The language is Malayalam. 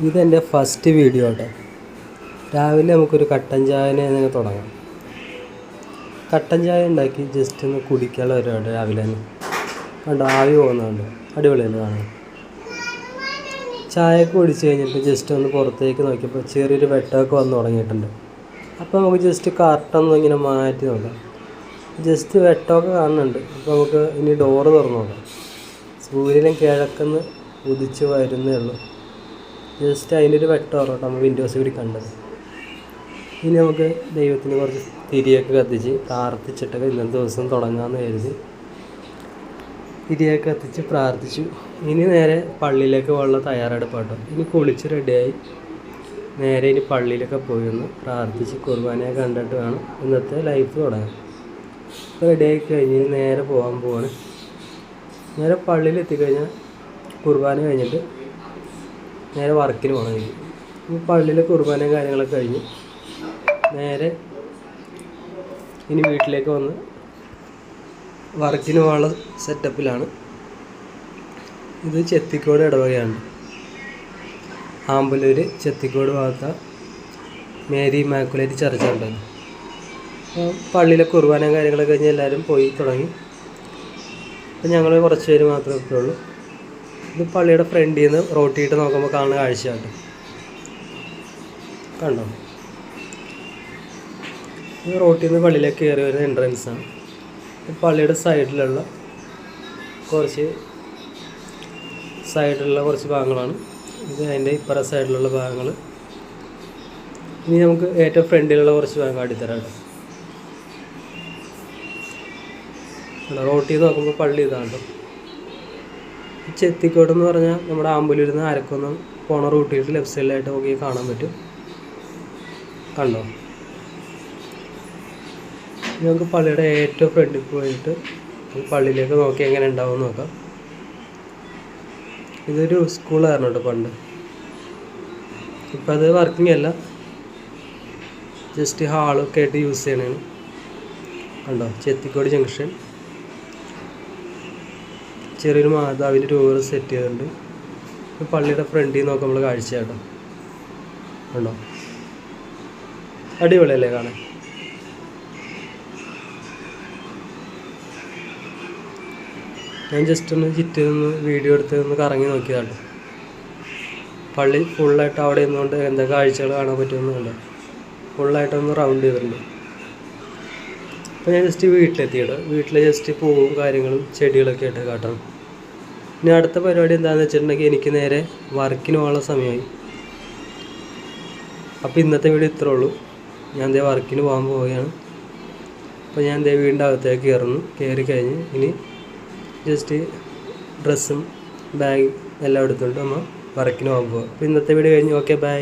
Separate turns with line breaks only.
ഇതെൻ്റെ ഫസ്റ്റ് വീഡിയോ ആട്ടെ. രാവിലെ നമുക്കൊരു കട്ടൻ ചായനെ തുടങ്ങാം. കട്ടൻ ചായ ഉണ്ടാക്കി ജസ്റ്റ് ഒന്ന് കുടിക്കാനുള്ള പരിപാടി രാവിലെ തന്നെ. കണ്ടോ, ആവി പോകുന്നുണ്ട്, അടിപൊളിയല്ലേ കാണാൻ. ചായയൊക്കെ കുടിച്ച് കഴിഞ്ഞിട്ട് ജസ്റ്റ് ഒന്ന് പുറത്തേക്ക് നോക്കിയപ്പോൾ ചെറിയൊരു വെട്ടമൊക്കെ വന്ന് തുടങ്ങിയിട്ടുണ്ട്. അപ്പോൾ നമുക്ക് ജസ്റ്റ് കർട്ടൻ ഇങ്ങനെ മാറ്റി നോക്കാം. ജസ്റ്റ് വെട്ടമൊക്കെ കാണുന്നുണ്ട്. അപ്പോൾ നമുക്ക് ഇനി ഡോറ് തുറന്ന് നോക്കാം. സൂര്യനും കിഴക്കുന്ന് ഉദിച്ച് വരുന്നേ ഉള്ളൂ. ജസ്റ്റ് അതിൻ്റെ ഒരു വെട്ടം ഓർമ്മ നമ്മൾ വിൻഡോസ് കൂടി കണ്ടത്. ഇനി നമുക്ക് ദൈവത്തിന് കുറച്ച് തിരിയൊക്കെ കത്തിച്ച് പ്രാർത്ഥിച്ചിട്ടൊക്കെ ഇന്നത്തെ ദിവസം തുടങ്ങാമെന്ന് കരുതി തിരിയൊക്കെ കത്തിച്ച് പ്രാർത്ഥിച്ചു. ഇനി നേരെ പള്ളിയിലേക്ക് പോകാനുള്ള തയ്യാറെടുപ്പാട്ടോ. ഇനി കുളിച്ച് റെഡിയായി നേരെ ഇനി പള്ളിയിലൊക്കെ പോയി ഒന്ന് പ്രാർത്ഥിച്ച് കുർബാനയെ കണ്ടിട്ട് വേണം ഇന്നത്തെ ലൈഫ് തുടങ്ങാൻ. ഇപ്പോൾ റെഡിയായി കഴിഞ്ഞ് നേരെ പോകാൻ പോവാണ്. നേരെ പള്ളിയിൽ എത്തിക്കഴിഞ്ഞാൽ കുർബാന കഴിഞ്ഞിട്ട് നേരെ വർക്കിന് പോകണം. ഈ പള്ളിയിലെ കുർബാനയും കാര്യങ്ങളൊക്കെ കഴിഞ്ഞ് നേരെ ഇനി വീട്ടിലേക്ക് വന്ന് വർക്കിന് പോകാനുള്ള സെറ്റപ്പിലാണ്. ഇത് ചെത്തിക്കോട് ഇടവകയാണ്. ആമ്പലൂർ ചെത്തിക്കോട് ഭാഗത്ത മേരി ഇമ്മാക്കുലേറ്റ് ചർച്ച ഉണ്ടായിരുന്നു. അപ്പോൾ പള്ളിയിലെ കുർബാനയും കാര്യങ്ങളൊക്കെ കഴിഞ്ഞ് എല്ലാവരും പോയി തുടങ്ങി. അപ്പോൾ ഞങ്ങൾ കുറച്ച് പേര് മാത്രമേ എത്തുള്ളൂ. ഇത് പള്ളിയുടെ ഫ്രണ്ടിൽ നിന്ന് റോട്ടിയിട്ട് നോക്കുമ്പോൾ കാണുന്ന കാഴ്ചയായിട്ട് കണ്ടോ. ഈ റോട്ടിൽ നിന്ന് പള്ളിയിലേക്ക് കയറി വരുന്ന എൻട്രൻസാണ്. പള്ളിയുടെ സൈഡിലുള്ള കുറച്ച് ഭാഗങ്ങളാണ് ഇത്. അതിൻ്റെ ഇപ്പുറ സൈഡിലുള്ള ഭാഗങ്ങൾ ഇനി നമുക്ക് ഏറ്റവും ഫ്രണ്ടിലുള്ള കുറച്ച് ഭാഗം കാട്ടിത്തരാം. റോട്ടിൽ നിന്ന് നോക്കുമ്പോൾ പള്ളി ഇതാണ്. ചെത്തിക്കോട് എന്ന് പറഞ്ഞാൽ നമ്മുടെ ആമ്പലൂരിൽ നിന്ന് അരക്കൊന്നും പോണ റൂട്ടിൽ ലെഫ്റ്റ് സൈഡിലായിട്ട് നോക്കി കാണാൻ പറ്റും. കണ്ടോ, നമുക്ക് പള്ളിയുടെ ഏറ്റവും ഫ്രണ്ടിൽ പോയിട്ട് പള്ളിയിലേക്ക് നോക്കി എങ്ങനെ ഉണ്ടാവും നോക്കാം. ഇതൊരു സ്കൂളായിരുന്നു കേട്ടോ പണ്ട്. ഇപ്പം അത് വർക്കിംഗ് അല്ല, ജസ്റ്റ് ഹാളൊക്കെ ആയിട്ട് യൂസ് ചെയ്യണതാണ്. കണ്ടോ, ചെത്തിക്കോട് ജംഗ്ഷൻ ചെറിയൊരു മാതാവിൻ്റെ രൂപ സെറ്റ് ചെയ്തിട്ടുണ്ട്. പള്ളിയുടെ ഫ്രണ്ടിൽ നോക്കാം നമ്മൾ കാഴ്ച കേട്ടോ. കണ്ടോ, അടിപൊളിയല്ലേ കാണാൻ. ഞാൻ ജസ്റ്റ് ഒന്ന് ചുറ്റിന്ന് വീഡിയോ എടുത്ത് ഒന്ന് കറങ്ങി നോക്കിയതാട്ടോ. പള്ളി ഫുള്ളായിട്ട് അവിടെ നിന്നുകൊണ്ട് എന്തൊക്കെ കാഴ്ചകൾ കാണാൻ പറ്റുമെന്നുണ്ട്. ഫുള്ളായിട്ടൊന്ന് റൗണ്ട് ചെയ്തിട്ടുണ്ട്. അപ്പോൾ ഞാൻ ജസ്റ്റ് വീട്ടിലെത്തിയിട്ട് വീട്ടിൽ ജസ്റ്റ് പൂവും കാര്യങ്ങളും ചെടികളൊക്കെ ആയിട്ട് കാട്ടണം. ഇനി അടുത്ത പരിപാടി എന്താണെന്ന് വെച്ചിട്ടുണ്ടെങ്കിൽ എനിക്ക് നേരെ വർക്കിന് പോകാനുള്ള സമയമായി. അപ്പോൾ ഇന്നത്തെ വീഡിയോ ഇത്രേ ഉള്ളൂ. ഞാൻ ദേ വർക്കിന് പോകാൻ പോവുകയാണ്. അപ്പോൾ ഞാൻ ദേ വീടിൻ്റെ അകത്തേക്ക് കയറി കഴിഞ്ഞ് ഇനി ജസ്റ്റ് ഡ്രസ്സും ബാഗ് എല്ലാം എടുത്തുകൊണ്ട് നമ്മൾ വർക്കിന് പോകാൻ പോകുക. അപ്പോൾ ഇന്നത്തെ വീഡിയോ കഴിഞ്ഞ് ഓക്കെ ബൈ.